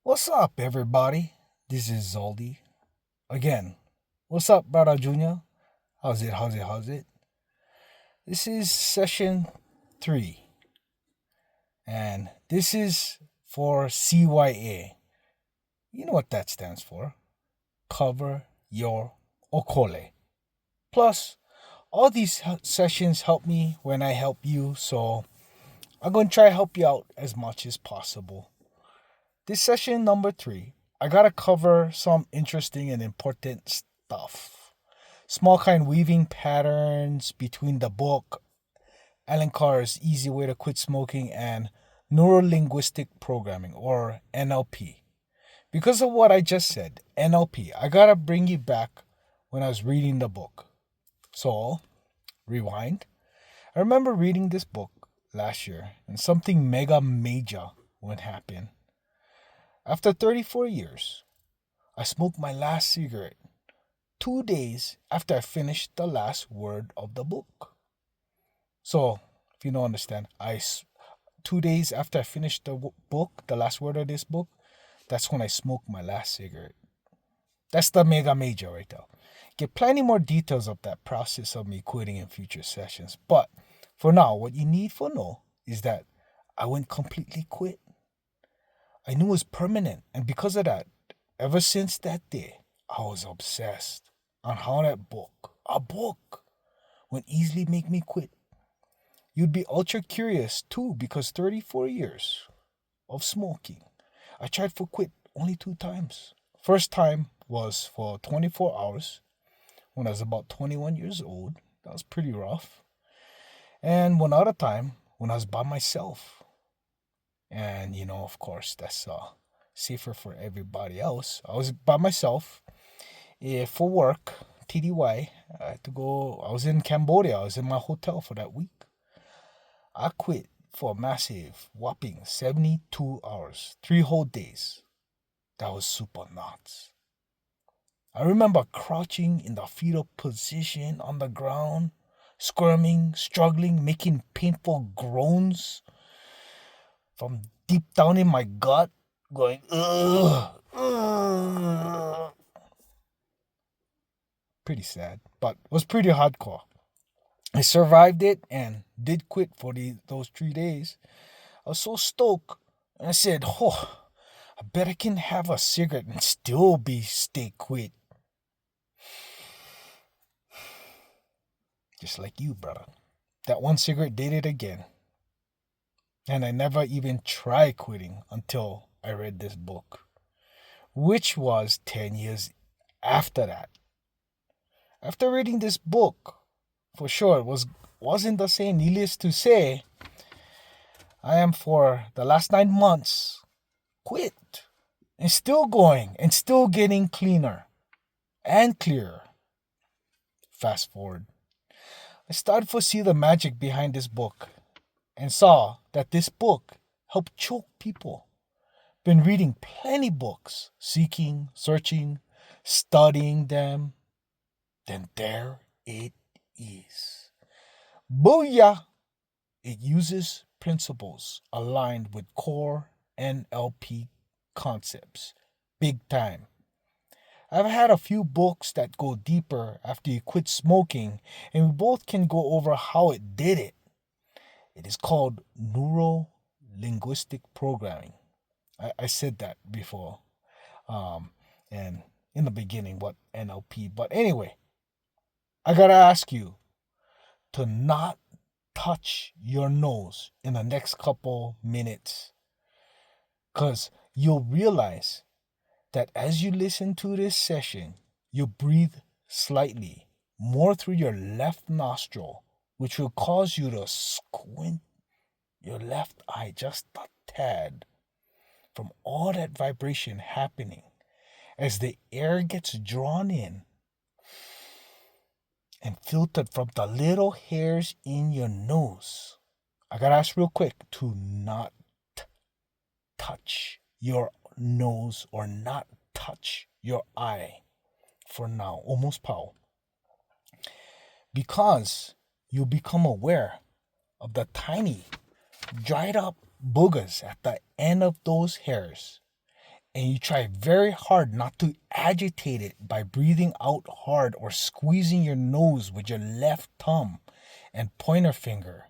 What's up, everybody? This is Zoldy. Again, what's up, brother Junior? How's it? This is session 3, and this is for CYA. You know what that stands for? Cover Your Okole. Plus, all these sessions help me when I help you, so I'm going to try to help you out as much as possible. This session number 3, I gotta cover some interesting and important stuff. Small kind weaving patterns between the book, Alan Carr's Easy Way to Quit Smoking, and Neurolinguistic Programming, or NLP. Because of what I just said, NLP, I gotta bring you back when I was reading the book. So, rewind. I remember reading this book last year, and something mega major would happen. After 34 years, I smoked my last cigarette 2 days after I finished the last word of the book. So, if you don't understand, 2 days after I finished the book, the last word of this book, that's when I smoked my last cigarette. That's the mega major right there. Get plenty more details of that process of me quitting in future sessions. But for now, what you need to know is that I went completely quit. I knew it was permanent, and because of that, ever since that day, I was obsessed on how that a book, would easily make me quit. You'd be ultra curious too, because 34 years of smoking, I tried for quit only 2 times. First time was for 24 hours when I was about 21 years old. That was pretty rough. And one other time when I was by myself. And, of course, that's safer for everybody else. I was by myself for work, TDY. I had to go, I was in Cambodia. I was in my hotel for that week. I quit for a massive, whopping 72 hours, 3 whole days. That was super nuts. I remember crouching in the fetal position on the ground, squirming, struggling, making painful groans from deep down in my gut, going, ugh, ugh. Pretty sad, but was pretty hardcore. I survived it and did quit for those 3 days. I was so stoked, and I said, "Oh, I bet I can have a cigarette and still stay quit." Just like you, brother. That one cigarette did it again. And I never even tried quitting until I read this book, which was 10 years after that. After reading this book, for sure, wasn't the same. Needless to say, I am for the last 9 months quit and still going and still getting cleaner and clearer. Fast forward. I started to see the magic behind this book and saw that this book helped choke people. Been reading plenty books, seeking, searching, studying them. Then there it is. Booyah! It uses principles aligned with core NLP concepts. Big time. I've had a few books that go deeper after you quit smoking, and we both can go over how it did it. It is called Neuro Linguistic Programming. I said that before, and in the beginning, what NLP. But anyway, I gotta ask you to not touch your nose in the next couple minutes, because you'll realize that as you listen to this session, you breathe slightly more through your left nostril, which will cause you to squint your left eye just a tad from all that vibration happening as the air gets drawn in and filtered from the little hairs in your nose. I gotta ask real quick to not touch your nose or not touch your eye for now, almost pow. Because you become aware of the tiny dried up boogers at the end of those hairs, and you try very hard not to agitate it by breathing out hard or squeezing your nose with your left thumb and pointer finger.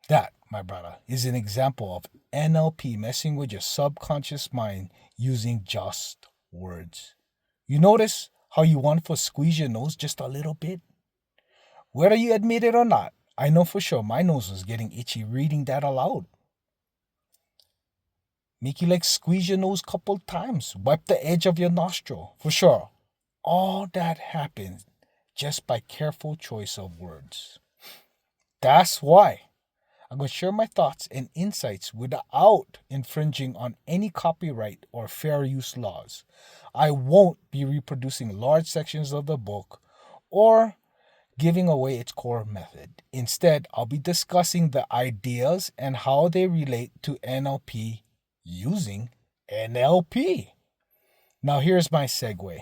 That, my brother, is an example of NLP messing with your subconscious mind using just words. You notice how you want to squeeze your nose just a little bit? Whether you admit it or not, I know for sure my nose was getting itchy reading that aloud. Make you like squeeze your nose a couple times. Wipe the edge of your nostril. For sure. All that happens just by careful choice of words. That's why I'm going to share my thoughts and insights without infringing on any copyright or fair use laws. I won't be reproducing large sections of the book or giving away its core method. Instead, I'll be discussing the ideas and how they relate to NLP using NLP. Now, here's my segue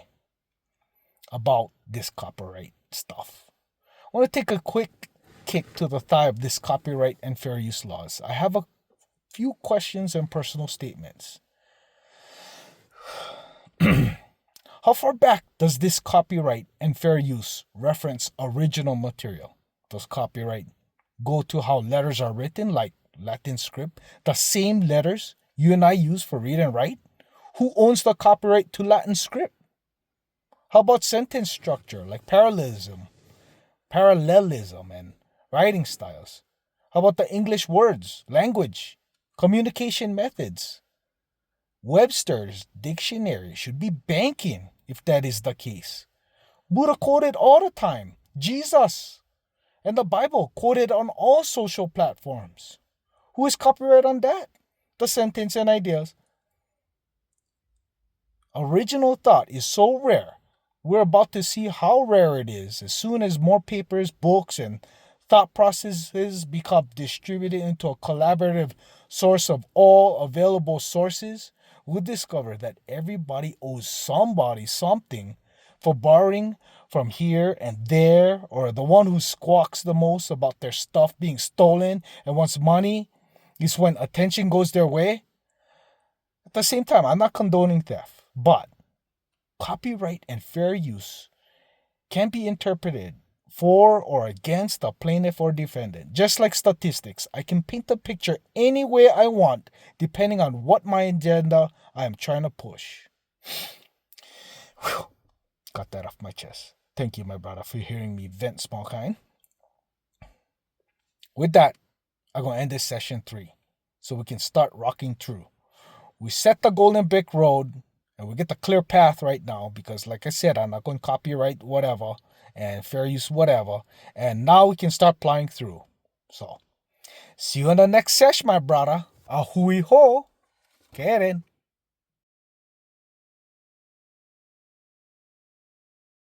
about this copyright stuff. I want to take a quick kick to the thigh of this copyright and fair use laws. I have a few questions and personal statements. How far back does this copyright and fair use reference original material? Does copyright go to how letters are written, like Latin script, the same letters you and I use for read and write? Who owns the copyright to Latin script? How about sentence structure, like parallelism and writing styles? How about the English words, language, communication methods? Webster's dictionary should be banking if that is the case. Buddha quoted all the time. Jesus and the Bible quoted on all social platforms. Who is copyright on that? The sentence and ideas. Original thought is so rare. We're about to see how rare it is as soon as more papers, books, and thought processes become distributed into a collaborative source of all available sources. We'll discover that everybody owes somebody something for borrowing from here and there, or the one who squawks the most about their stuff being stolen and wants money is when attention goes their way. At the same time, I'm not condoning theft, but copyright and fair use can be interpreted for or against the plaintiff or defendant. Just like statistics, I can paint the picture any way I want, depending on what my agenda I am trying to push. Whew. Got that off my chest. Thank you, my brother, for hearing me vent small kind. With that, I'm going to end this session 3 so we can start rocking through. We set the golden brick road and we get the clear path right now because, like I said, I'm not going to copyright whatever and fair use whatever. And now we can start plying through. So, see you in the next session, my brother. Ahui ho. Keren.